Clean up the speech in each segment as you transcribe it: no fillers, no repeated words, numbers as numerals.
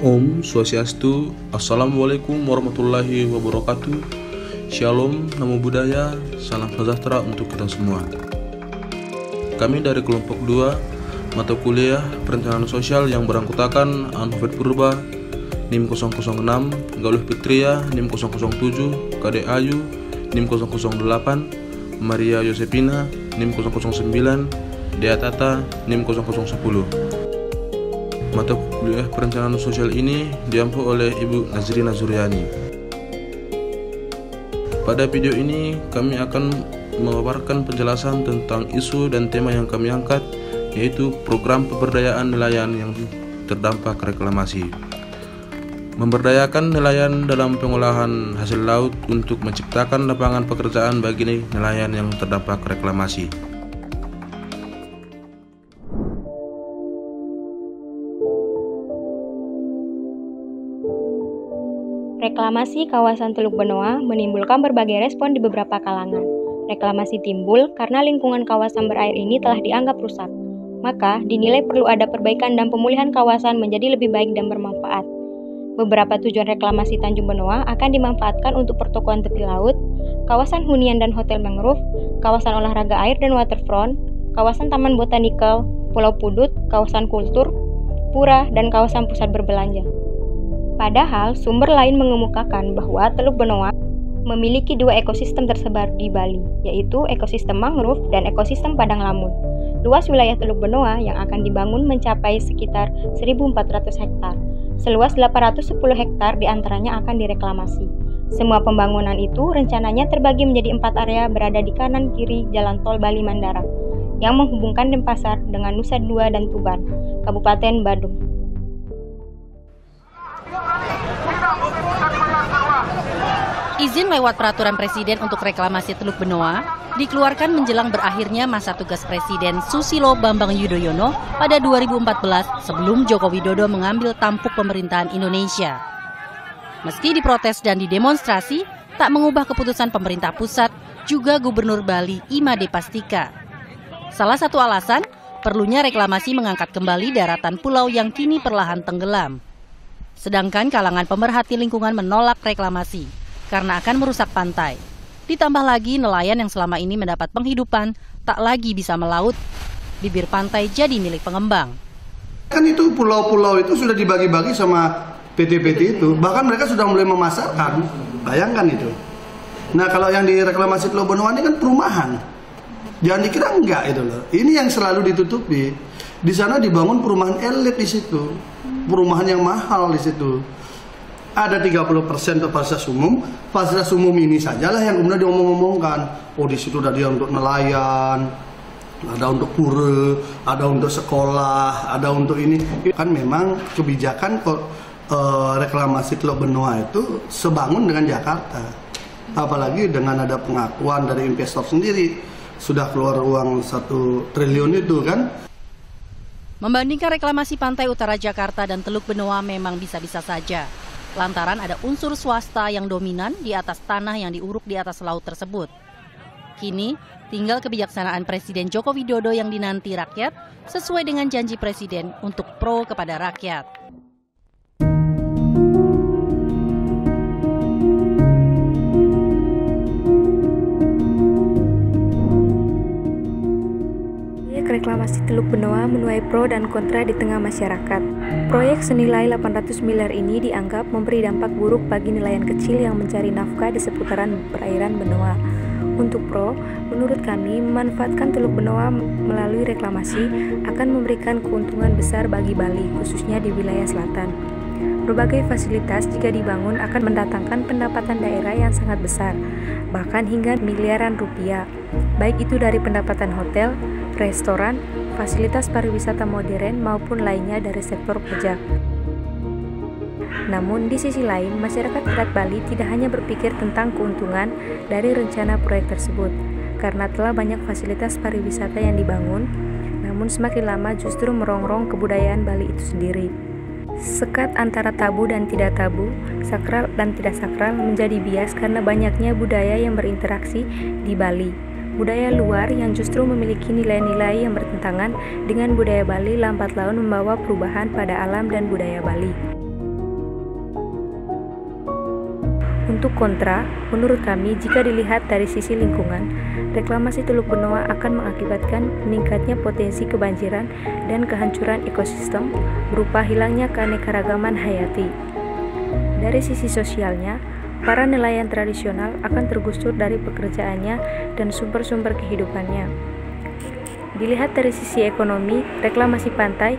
Om Swastiastu, Assalamualaikum warahmatullahi wabarakatuh. Shalom, Namo Buddhaya, salam sejahtera untuk kita semua. Kami dari kelompok 2 mata kuliah Perencanaan Sosial yang beranggotakan Anufit Purba, NIM 006, Galuh Fitria, NIM 007, Kade Ayu, NIM 008, Maria Yosepina, NIM 009, Dea Tata, NIM 0010. Mata kuliah perencanaan sosial ini diampu oleh Ibu Nazrina Zuryani. Pada video ini kami akan memaparkan penjelasan tentang isu dan tema yang kami angkat, yaitu program pemberdayaan nelayan yang terdampak reklamasi. Memberdayakan nelayan dalam pengolahan hasil laut untuk menciptakan lapangan pekerjaan bagi nelayan yang terdampak reklamasi. Reklamasi kawasan Teluk Benoa menimbulkan berbagai respon di beberapa kalangan. Reklamasi timbul karena lingkungan kawasan berair ini telah dianggap rusak. Maka, dinilai perlu ada perbaikan dan pemulihan kawasan menjadi lebih baik dan bermanfaat. Beberapa tujuan reklamasi Tanjung Benoa akan dimanfaatkan untuk pertokoan tepi laut, kawasan hunian dan hotel mangrove, kawasan olahraga air dan waterfront, kawasan taman botanikal, Pulau Pudut, kawasan kultur, pura, dan kawasan pusat berbelanja. Padahal, sumber lain mengemukakan bahwa Teluk Benoa memiliki dua ekosistem tersebar di Bali, yaitu ekosistem mangrove dan ekosistem padang lamun. Luas wilayah Teluk Benoa yang akan dibangun mencapai sekitar 1.400 hektar. Seluas 810 hektar diantaranya akan direklamasi. Semua pembangunan itu rencananya terbagi menjadi 4 area berada di kanan kiri Jalan Tol Bali Mandara, yang menghubungkan Denpasar dengan Nusa Dua dan Tuban, Kabupaten Badung. Izin lewat peraturan Presiden untuk reklamasi Teluk Benoa dikeluarkan menjelang berakhirnya masa tugas Presiden Susilo Bambang Yudhoyono pada 2014 sebelum Joko Widodo mengambil tampuk pemerintahan Indonesia. Meski diprotes dan didemonstrasi, tak mengubah keputusan pemerintah pusat, juga Gubernur Bali Imade Pastika. Salah satu alasan, perlunya reklamasi mengangkat kembali daratan pulau yang kini perlahan tenggelam. Sedangkan kalangan pemerhati lingkungan menolak reklamasi karena akan merusak pantai. Ditambah lagi nelayan yang selama ini mendapat penghidupan tak lagi bisa melaut. Bibir pantai jadi milik pengembang. Kan itu pulau-pulau itu sudah dibagi-bagi sama PT-PT itu. Bahkan mereka sudah mulai memasarkan. Bayangkan itu. Nah kalau yang di reklamasi Teluk Benoa ini kan perumahan. Jangan dikira enggak itu loh. Ini yang selalu ditutupi. Di sana dibangun perumahan elit di situ. Perumahan yang mahal di situ. Ada 30% fasilitas umum. Fasilitas umum ini sajalah yang kemudian diomong-omongkan. Oh di situ ada dia untuk nelayan, ada untuk pura, ada untuk sekolah, ada untuk ini. Kan memang kebijakan reklamasi Teluk Benoa itu sebangun dengan Jakarta. Apalagi dengan ada pengakuan dari investor sendiri. Sudah keluar uang 1 triliun itu kan. Membandingkan reklamasi pantai utara Jakarta dan Teluk Benoa memang bisa-bisa saja. Lantaran ada unsur swasta yang dominan di atas tanah yang diuruk di atas laut tersebut. Kini, tinggal kebijaksanaan Presiden Joko Widodo yang dinanti rakyat sesuai dengan janji Presiden untuk pro kepada rakyat. Reklamasi Teluk Benoa menuai pro dan kontra di tengah masyarakat. Proyek senilai 800 miliar ini dianggap memberi dampak buruk bagi nelayan kecil yang mencari nafkah di seputaran perairan Benoa. Untuk pro, menurut kami, memanfaatkan Teluk Benoa melalui reklamasi akan memberikan keuntungan besar bagi Bali, khususnya di wilayah selatan. Berbagai fasilitas jika dibangun akan mendatangkan pendapatan daerah yang sangat besar, bahkan hingga miliaran rupiah, baik itu dari pendapatan hotel, restoran, fasilitas pariwisata modern maupun lainnya dari sektor pajak. Namun di sisi lain, masyarakat adat Bali tidak hanya berpikir tentang keuntungan dari rencana proyek tersebut, karena telah banyak fasilitas pariwisata yang dibangun, namun semakin lama justru merongrong kebudayaan Bali itu sendiri. Sekat antara tabu dan tidak tabu, sakral dan tidak sakral menjadi bias karena banyaknya budaya yang berinteraksi di Bali. Budaya luar yang justru memiliki nilai-nilai yang bertentangan dengan budaya Bali lambat laun membawa perubahan pada alam dan budaya Bali. Untuk kontra, menurut kami jika dilihat dari sisi lingkungan, reklamasi Teluk Benoa akan mengakibatkan meningkatnya potensi kebanjiran dan kehancuran ekosistem berupa hilangnya keanekaragaman hayati. Dari sisi sosialnya, para nelayan tradisional akan tergusur dari pekerjaannya dan sumber-sumber kehidupannya. Dilihat dari sisi ekonomi, reklamasi pantai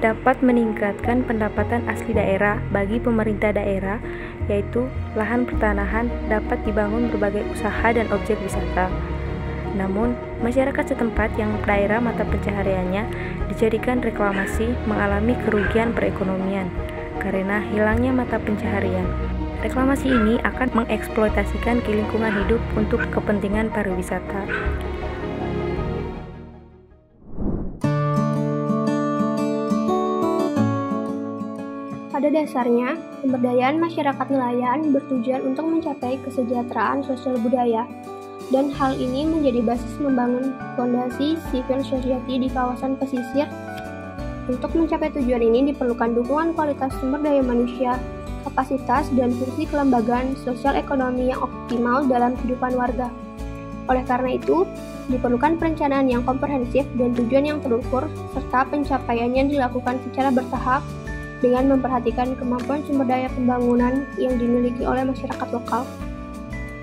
dapat meningkatkan pendapatan asli daerah bagi pemerintah daerah, yaitu lahan pertanahan dapat dibangun berbagai usaha dan objek wisata. Namun, masyarakat setempat yang daerah mata pencahariannya dijadikan reklamasi mengalami kerugian perekonomian karena hilangnya mata pencaharian. Reklamasi ini akan mengeksploitasikan lingkungan hidup untuk kepentingan pariwisata. Pada dasarnya, pemberdayaan masyarakat nelayan bertujuan untuk mencapai kesejahteraan sosial budaya, dan hal ini menjadi basis membangun fondasi civil society di kawasan pesisir. Untuk mencapai tujuan ini diperlukan dukungan kualitas sumber daya manusia, kapasitas, dan fungsi kelembagaan sosial ekonomi yang optimal dalam kehidupan warga. Oleh karena itu, diperlukan perencanaan yang komprehensif dan tujuan yang terukur, serta pencapaiannya dilakukan secara bertahap dengan memperhatikan kemampuan sumber daya pembangunan yang dimiliki oleh masyarakat lokal.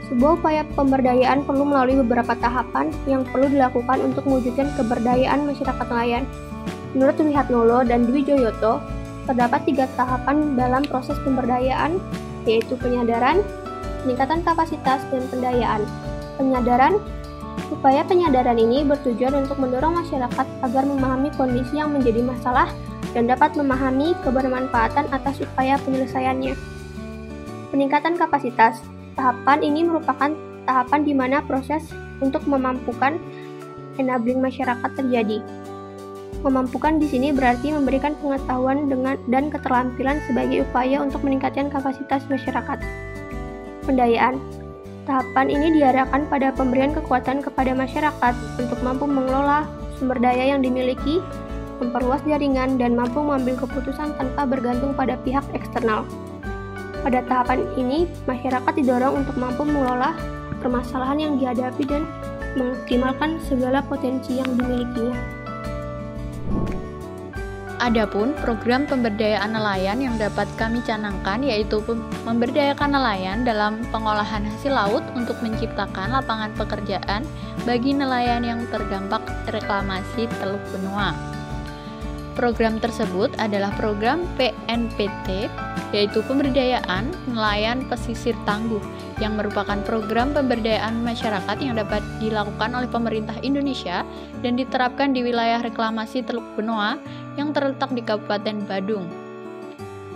Sebuah upaya pemberdayaan perlu melalui beberapa tahapan yang perlu dilakukan untuk mewujudkan keberdayaan masyarakat nelayan. Menurut Wihatnolo dan Dwi Joyoto, terdapat 3 tahapan dalam proses pemberdayaan, yaitu penyadaran, peningkatan kapasitas, dan pendayaan. Upaya penyadaran ini bertujuan untuk mendorong masyarakat agar memahami kondisi yang menjadi masalah dan dapat memahami kebermanfaatan atas upaya penyelesaiannya. Peningkatan kapasitas. Tahapan ini merupakan tahapan di mana proses untuk memampukan enabling masyarakat terjadi. Memampukan di sini berarti memberikan pengetahuan dan keterampilan sebagai upaya untuk meningkatkan kapasitas masyarakat. Pendayaan. Tahapan ini diarahkan pada pemberian kekuatan kepada masyarakat untuk mampu mengelola sumber daya yang dimiliki, memperluas jaringan, dan mampu mengambil keputusan tanpa bergantung pada pihak eksternal. Pada tahapan ini, masyarakat didorong untuk mampu mengelola permasalahan yang dihadapi dan mengoptimalkan segala potensi yang dimilikinya. Adapun program pemberdayaan nelayan yang dapat kami canangkan yaitu memberdayakan nelayan dalam pengolahan hasil laut untuk menciptakan lapangan pekerjaan bagi nelayan yang terdampak reklamasi Teluk Benoa. Program tersebut adalah program PNPT, yaitu Pemberdayaan Nelayan Pesisir Tangguh, yang merupakan program pemberdayaan masyarakat yang dapat dilakukan oleh pemerintah Indonesia dan diterapkan di wilayah reklamasi Teluk Benoa yang terletak di Kabupaten Badung.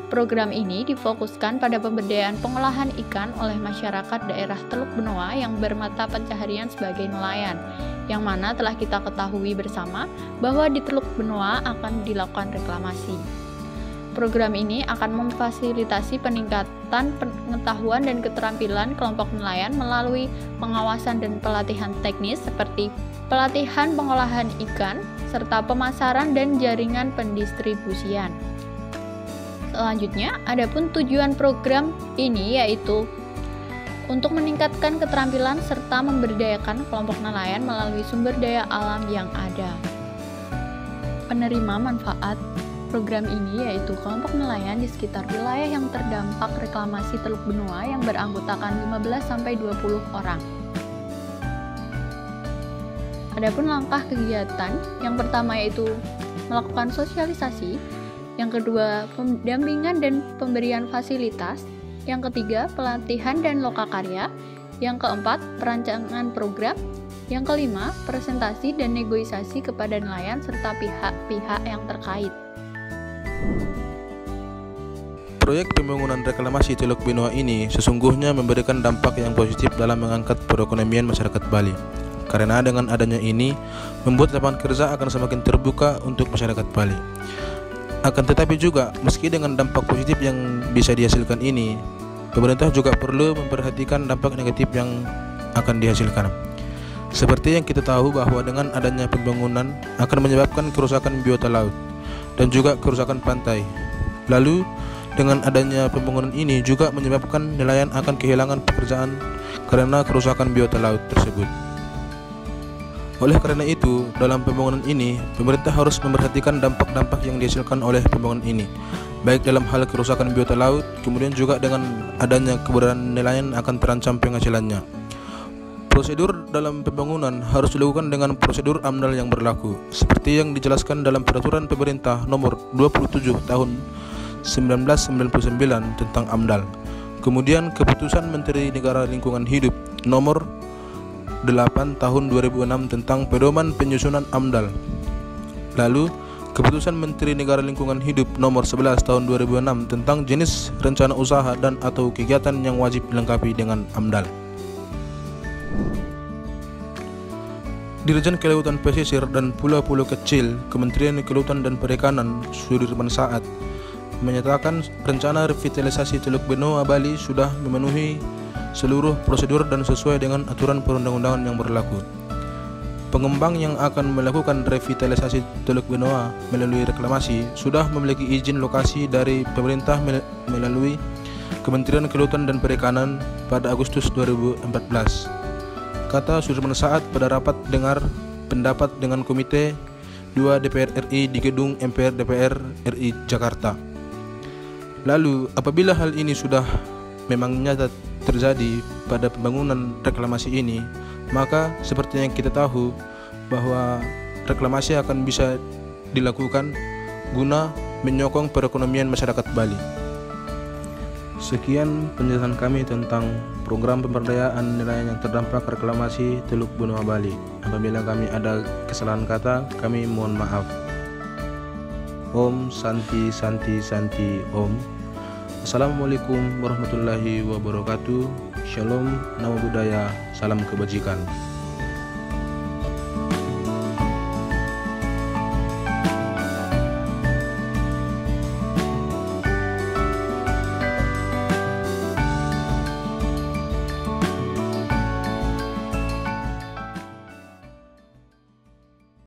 Program ini difokuskan pada pemberdayaan pengolahan ikan oleh masyarakat daerah Teluk Benoa yang bermata pencaharian sebagai nelayan, yang mana telah kita ketahui bersama bahwa di Teluk Benoa akan dilakukan reklamasi. Program ini akan memfasilitasi peningkatan pengetahuan dan keterampilan kelompok nelayan melalui pengawasan dan pelatihan teknis seperti pelatihan pengolahan ikan, serta pemasaran dan jaringan pendistribusian. Selanjutnya, adapun tujuan program ini yaitu untuk meningkatkan keterampilan serta memberdayakan kelompok nelayan melalui sumber daya alam yang ada. Penerima manfaat program ini yaitu kelompok nelayan di sekitar wilayah yang terdampak reklamasi Teluk Benoa yang beranggotakan 15-20 orang. Adapun langkah kegiatan, yang pertama yaitu melakukan sosialisasi, yang kedua pendampingan dan pemberian fasilitas, yang ketiga pelatihan dan lokakarya, yang keempat perancangan program, yang kelima presentasi dan negosiasi kepada nelayan serta pihak-pihak yang terkait. Proyek pembangunan reklamasi Teluk Benoa ini sesungguhnya memberikan dampak yang positif dalam mengangkat perekonomian masyarakat Bali. Karena dengan adanya ini, membuat lapangan kerja akan semakin terbuka untuk masyarakat Bali. Akan tetapi juga, meski dengan dampak positif yang bisa dihasilkan ini, pemerintah juga perlu memperhatikan dampak negatif yang akan dihasilkan. Seperti yang kita tahu bahwa dengan adanya pembangunan akan menyebabkan kerusakan biota laut dan juga kerusakan pantai. Lalu, dengan adanya pembangunan ini juga menyebabkan nelayan akan kehilangan pekerjaan karena kerusakan biota laut tersebut. Oleh karena itu, dalam pembangunan ini, pemerintah harus memperhatikan dampak-dampak yang dihasilkan oleh pembangunan ini, baik dalam hal kerusakan biota laut, kemudian juga dengan adanya keberadaan nelayan akan terancam penghasilannya. Prosedur dalam pembangunan harus dilakukan dengan prosedur AMDAL yang berlaku, seperti yang dijelaskan dalam Peraturan Pemerintah Nomor 27 Tahun 1999 tentang AMDAL. Kemudian Keputusan Menteri Negara Lingkungan Hidup Nomor 8 Tahun 2006 tentang pedoman penyusunan AMDAL. Lalu Keputusan Menteri Negara Lingkungan Hidup Nomor 11 Tahun 2006 tentang jenis rencana usaha dan atau kegiatan yang wajib dilengkapi dengan AMDAL. Dirjen Kelautan Pesisir dan Pulau-Pulau Kecil Kementerian Kelautan dan Perikanan Sudirman Saat menyatakan rencana revitalisasi Teluk Benoa Bali sudah memenuhi seluruh prosedur dan sesuai dengan aturan perundang-undangan yang berlaku. Pengembang yang akan melakukan revitalisasi Teluk Benoa melalui reklamasi sudah memiliki izin lokasi dari pemerintah melalui Kementerian Kelautan dan Perikanan pada Agustus 2014. Kata Sudirman Saat pada rapat dengar pendapat dengan Komite 2 DPR RI di Gedung MPR DPR RI Jakarta. Lalu, apabila hal ini sudah memang nyata terjadi pada pembangunan reklamasi ini, maka seperti yang kita tahu bahwa reklamasi akan bisa dilakukan guna menyokong perekonomian masyarakat Bali. Sekian penjelasan kami tentang program pemberdayaan nelayan yang terdampak reklamasi Teluk Benoa Bali. Apabila kami ada kesalahan kata, kami mohon maaf. Om Santi Santi Santi Om. Assalamualaikum warahmatullahi wabarakatuh. Shalom, Namo Buddhaya, salam kebajikan.